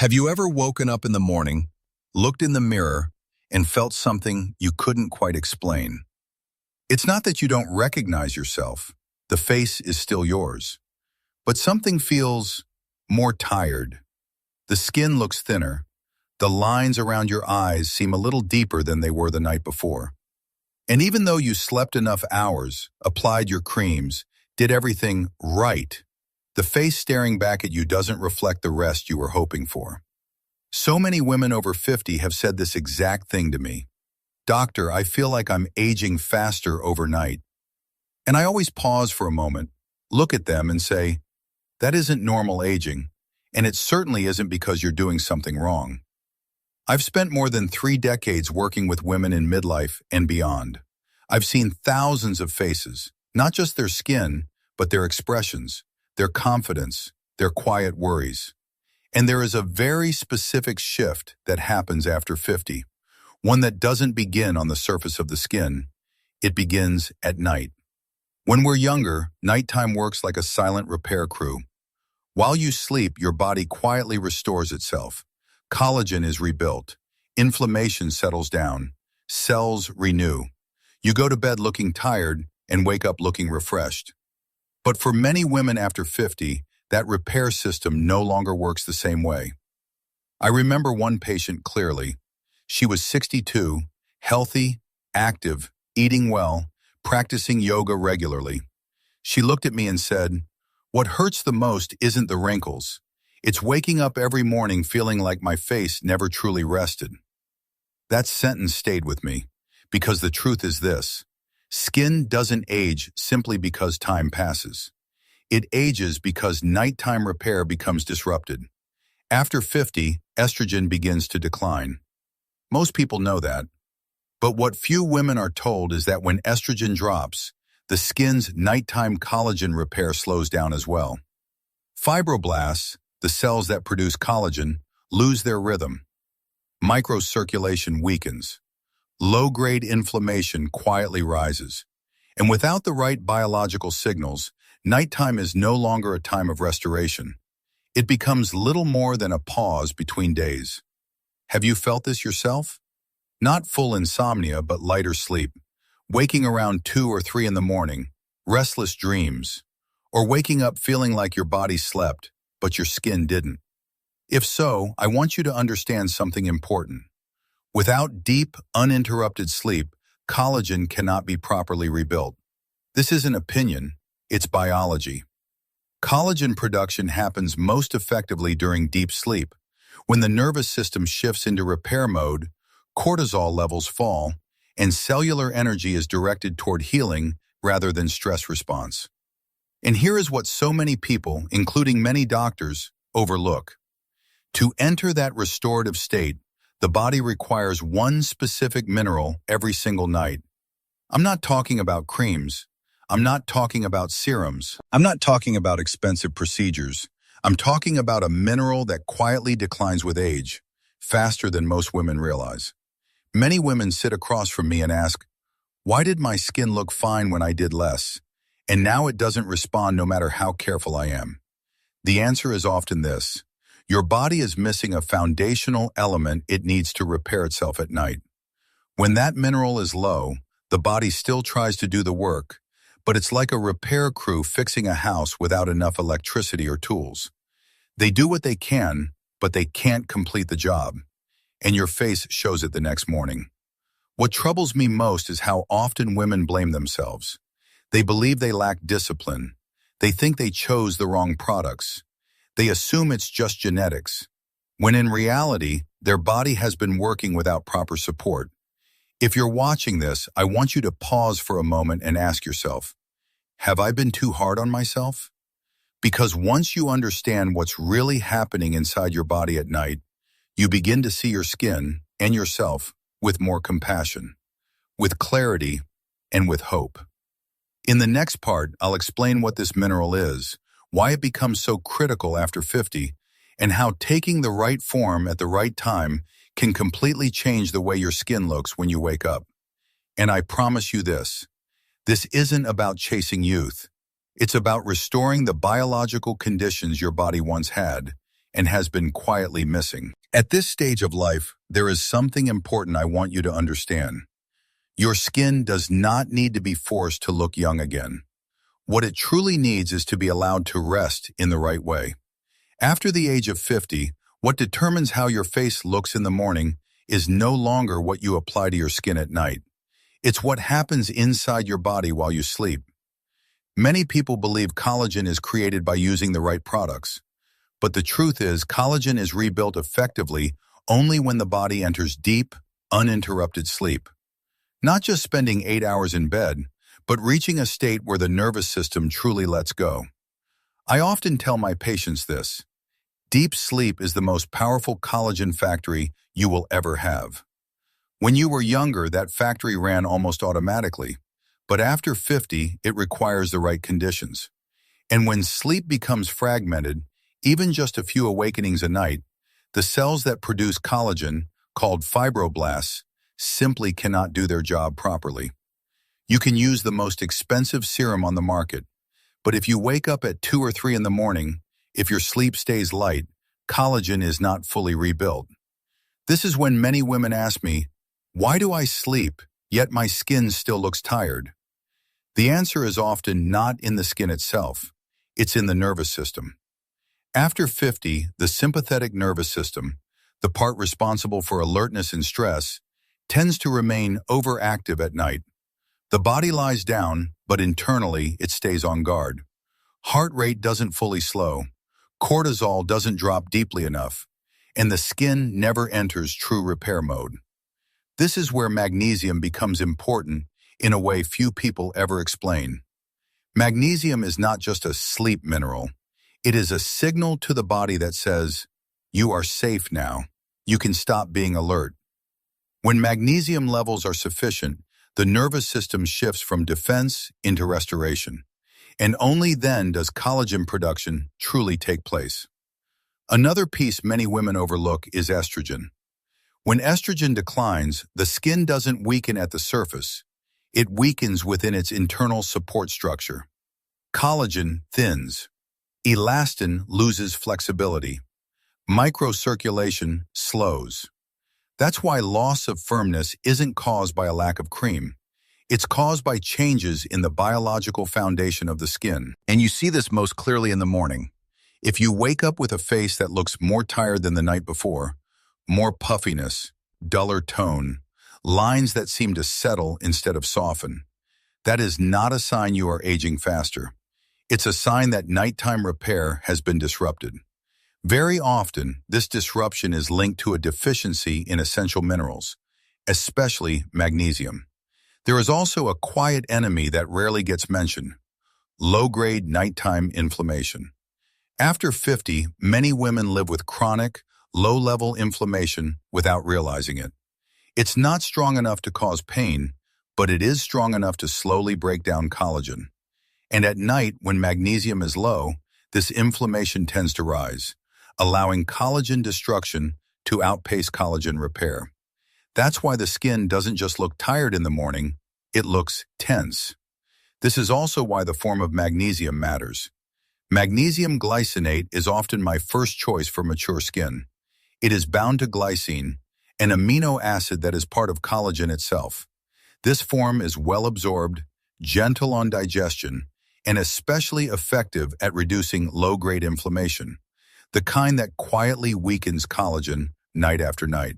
Have you ever woken up in the morning, looked in the mirror, and felt something you couldn't quite explain? It's not that you don't recognize yourself. The face is still yours. But something feels more tired. The skin looks thinner. The lines around your eyes seem a little deeper than they were the night before. And even though you slept enough hours, applied your creams, did everything right, the face staring back at you doesn't reflect the rest you were hoping for. So many women over 50 have said this exact thing to me. Doctor, I feel like I'm aging faster overnight. And I always pause for a moment, look at them and say, that isn't normal aging, and it certainly isn't because you're doing something wrong. I've spent more than 3 decades working with women in midlife and beyond. I've seen thousands of faces, not just their skin, but their expressions, their confidence, their quiet worries. And there is a very specific shift that happens after 50, one that doesn't begin on the surface of the skin. It begins at night. When we're younger, nighttime works like a silent repair crew. While you sleep, your body quietly restores itself. Collagen is rebuilt. Inflammation settles down. Cells renew. You go to bed looking tired and wake up looking refreshed. But for many women after 50, that repair system no longer works the same way. I remember one patient clearly. She was 62, healthy, active, eating well, practicing yoga regularly. She looked at me and said, "What hurts the most isn't the wrinkles. It's waking up every morning feeling like my face never truly rested." That sentence stayed with me, because the truth is this: skin doesn't age simply because time passes. It ages because nighttime repair becomes disrupted. After 50, estrogen begins to decline. Most people know that. But what few women are told is that when estrogen drops, the skin's nighttime collagen repair slows down as well. Fibroblasts, the cells that produce collagen, lose their rhythm. Microcirculation weakens. Low-grade inflammation quietly rises. And without the right biological signals, nighttime is no longer a time of restoration. It becomes little more than a pause between days. Have you felt this yourself? Not full insomnia, but lighter sleep. Waking around 2 or 3 in the morning, restless dreams, or waking up feeling like your body slept, but your skin didn't. If so, I want you to understand something important. Without deep, uninterrupted sleep, collagen cannot be properly rebuilt. This isn't opinion, it's biology. Collagen production happens most effectively during deep sleep. When the nervous system shifts into repair mode, cortisol levels fall, and cellular energy is directed toward healing rather than stress response. And here is what so many people, including many doctors, overlook. To enter that restorative state, the body requires one specific mineral every single night. I'm not talking about creams. I'm not talking about serums. I'm not talking about expensive procedures. I'm talking about a mineral that quietly declines with age, faster than most women realize. Many women sit across from me and ask, why did my skin look fine when I did less, and now it doesn't respond no matter how careful I am? The answer is often this: your body is missing a foundational element it needs to repair itself at night. When that mineral is low, the body still tries to do the work, but it's like a repair crew fixing a house without enough electricity or tools. They do what they can, but they can't complete the job. And your face shows it the next morning. What troubles me most is how often women blame themselves. They believe they lack discipline. They think they chose the wrong products. They assume it's just genetics, when in reality, their body has been working without proper support. If you're watching this, I want you to pause for a moment and ask yourself, have I been too hard on myself? Because once you understand what's really happening inside your body at night, you begin to see your skin and yourself with more compassion, with clarity, and with hope. In the next part, I'll explain what this mineral is, why it becomes so critical after 50, and how taking the right form at the right time can completely change the way your skin looks when you wake up. And I promise you this isn't about chasing youth. It's about restoring the biological conditions your body once had, and has been quietly missing. At this stage of life, there is something important I want you to understand. Your skin does not need to be forced to look young again. What it truly needs is to be allowed to rest in the right way. After the age of 50, what determines how your face looks in the morning is no longer what you apply to your skin at night. It's what happens inside your body while you sleep. Many people believe collagen is created by using the right products. But the truth is, collagen is rebuilt effectively only when the body enters deep, uninterrupted sleep. Not just spending 8 hours in bed, but reaching a state where the nervous system truly lets go. I often tell my patients this: deep sleep is the most powerful collagen factory you will ever have. When you were younger, that factory ran almost automatically, but after 50, it requires the right conditions. And when sleep becomes fragmented, even just a few awakenings a night, the cells that produce collagen, called fibroblasts, simply cannot do their job properly. You can use the most expensive serum on the market, but if you wake up at 2 or 3 in the morning, if your sleep stays light, collagen is not fully rebuilt. This is when many women ask me, why do I sleep, yet my skin still looks tired? The answer is often not in the skin itself, it's in the nervous system. After 50, the sympathetic nervous system, the part responsible for alertness and stress, tends to remain overactive at night. The body lies down, but internally it stays on guard. Heart rate doesn't fully slow, cortisol doesn't drop deeply enough, and the skin never enters true repair mode. This is where magnesium becomes important in a way few people ever explain. Magnesium is not just a sleep mineral. It is a signal to the body that says, you are safe now. You can stop being alert. When magnesium levels are sufficient, the nervous system shifts from defense into restoration, and only then does collagen production truly take place. Another piece many women overlook is estrogen. When estrogen declines, the skin doesn't weaken at the surface. It weakens within its internal support structure. Collagen thins. Elastin loses flexibility. Microcirculation slows. That's why loss of firmness isn't caused by a lack of cream. It's caused by changes in the biological foundation of the skin. And you see this most clearly in the morning. If you wake up with a face that looks more tired than the night before, more puffiness, duller tone, lines that seem to settle instead of soften, that is not a sign you are aging faster. It's a sign that nighttime repair has been disrupted. Very often, this disruption is linked to a deficiency in essential minerals, especially magnesium. There is also a quiet enemy that rarely gets mentioned: low-grade nighttime inflammation. After 50, many women live with chronic, low-level inflammation without realizing it. It's not strong enough to cause pain, but it is strong enough to slowly break down collagen. And at night, when magnesium is low, this inflammation tends to rise, allowing collagen destruction to outpace collagen repair. That's why the skin doesn't just look tired in the morning, it looks tense. This is also why the form of magnesium matters. Magnesium glycinate is often my first choice for mature skin. It is bound to glycine, an amino acid that is part of collagen itself. This form is well absorbed, gentle on digestion, and especially effective at reducing low-grade inflammation, the kind that quietly weakens collagen night after night.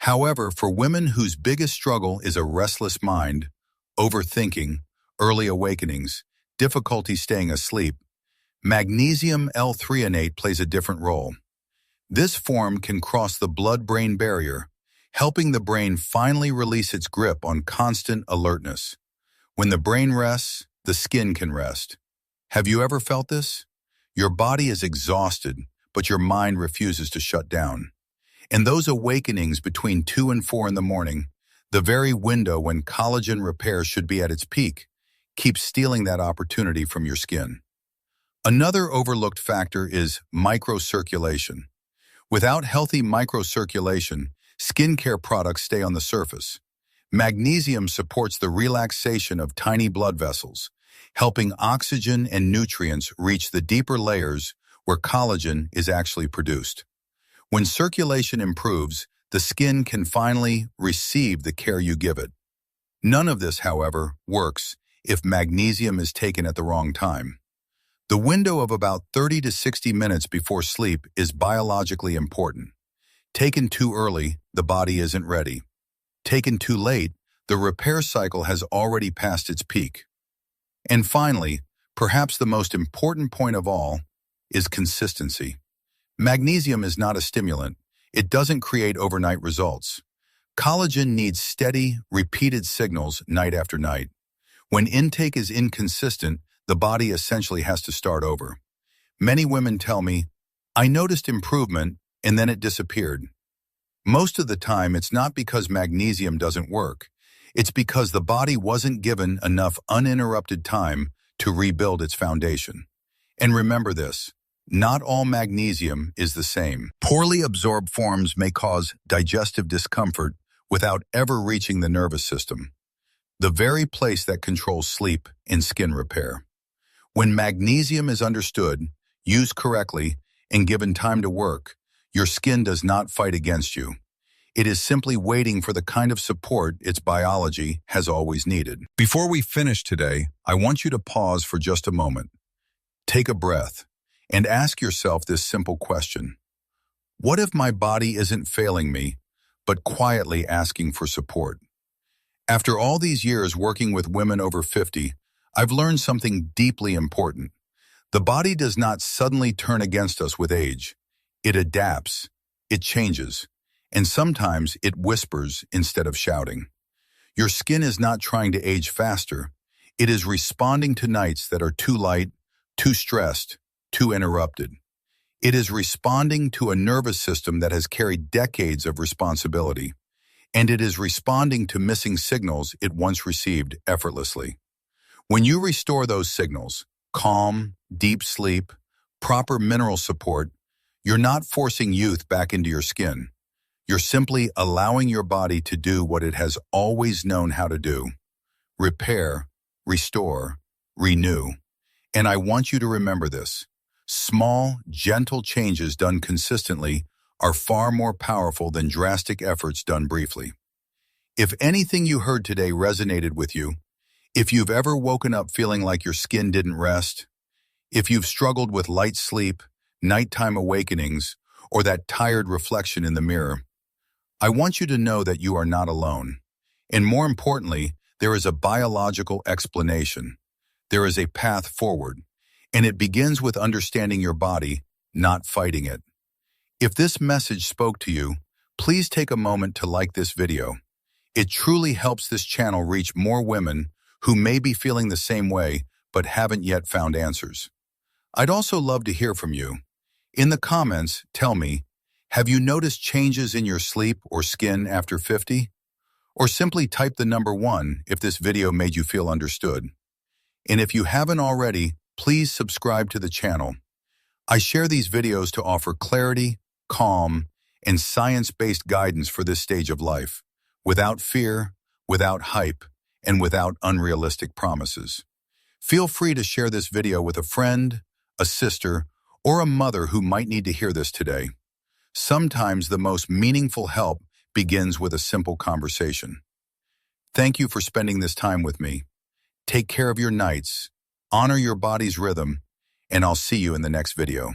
However, for women whose biggest struggle is a restless mind, overthinking, early awakenings, difficulty staying asleep, magnesium L-threonate plays a different role. This form can cross the blood-brain barrier, helping the brain finally release its grip on constant alertness. When the brain rests, the skin can rest. Have you ever felt this? Your body is exhausted, but your mind refuses to shut down. And those awakenings between 2 and 4 in the morning, the very window when collagen repair should be at its peak, keep stealing that opportunity from your skin. Another overlooked factor is microcirculation. Without healthy microcirculation, skincare products stay on the surface. Magnesium supports the relaxation of tiny blood vessels, helping oxygen and nutrients reach the deeper layers where collagen is actually produced. When circulation improves, the skin can finally receive the care you give it. None of this, however, works if magnesium is taken at the wrong time. The window of about 30 to 60 minutes before sleep is biologically important. Taken too early, the body isn't ready. Taken too late, the repair cycle has already passed its peak. And finally, perhaps the most important point of all, is consistency. Magnesium is not a stimulant. It doesn't create overnight results. Collagen needs steady, repeated signals night after night. When intake is inconsistent, the body essentially has to start over. Many women tell me, "I noticed improvement and then it disappeared." Most of the time, it's not because magnesium doesn't work. It's because the body wasn't given enough uninterrupted time to rebuild its foundation. And remember this, not all magnesium is the same. Poorly absorbed forms may cause digestive discomfort without ever reaching the nervous system, the very place that controls sleep and skin repair. When magnesium is understood, used correctly, and given time to work, your skin does not fight against you. It is simply waiting for the kind of support its biology has always needed. Before we finish today, I want you to pause for just a moment. Take a breath and ask yourself this simple question. What if my body isn't failing me, but quietly asking for support? After all these years working with women over 50, I've learned something deeply important. The body does not suddenly turn against us with age. It adapts, it changes, and sometimes it whispers instead of shouting. Your skin is not trying to age faster. It is responding to nights that are too light, too stressed, too interrupted. It is responding to a nervous system that has carried decades of responsibility, and it is responding to missing signals it once received effortlessly. When you restore those signals, calm, deep sleep, proper mineral support, you're not forcing youth back into your skin. You're simply allowing your body to do what it has always known how to do: repair, restore, renew. And I want you to remember this. Small, gentle changes done consistently are far more powerful than drastic efforts done briefly. If anything you heard today resonated with you, if you've ever woken up feeling like your skin didn't rest, if you've struggled with light sleep, nighttime awakenings, or that tired reflection in the mirror, I want you to know that you are not alone. And more importantly, there is a biological explanation. There is a path forward, and it begins with understanding your body, not fighting it. If this message spoke to you, please take a moment to like this video. It truly helps this channel reach more women who may be feeling the same way but haven't yet found answers. I'd also love to hear from you. In the comments, tell me, have you noticed changes in your sleep or skin after 50? Or simply type the number 1 if this video made you feel understood. And if you haven't already, please subscribe to the channel. I share these videos to offer clarity, calm, and science-based guidance for this stage of life, without fear, without hype, and without unrealistic promises. Feel free to share this video with a friend, a sister, or a mother who might need to hear this today. Sometimes the most meaningful help begins with a simple conversation. Thank you for spending this time with me. Take care of your nights, honor your body's rhythm, and I'll see you in the next video.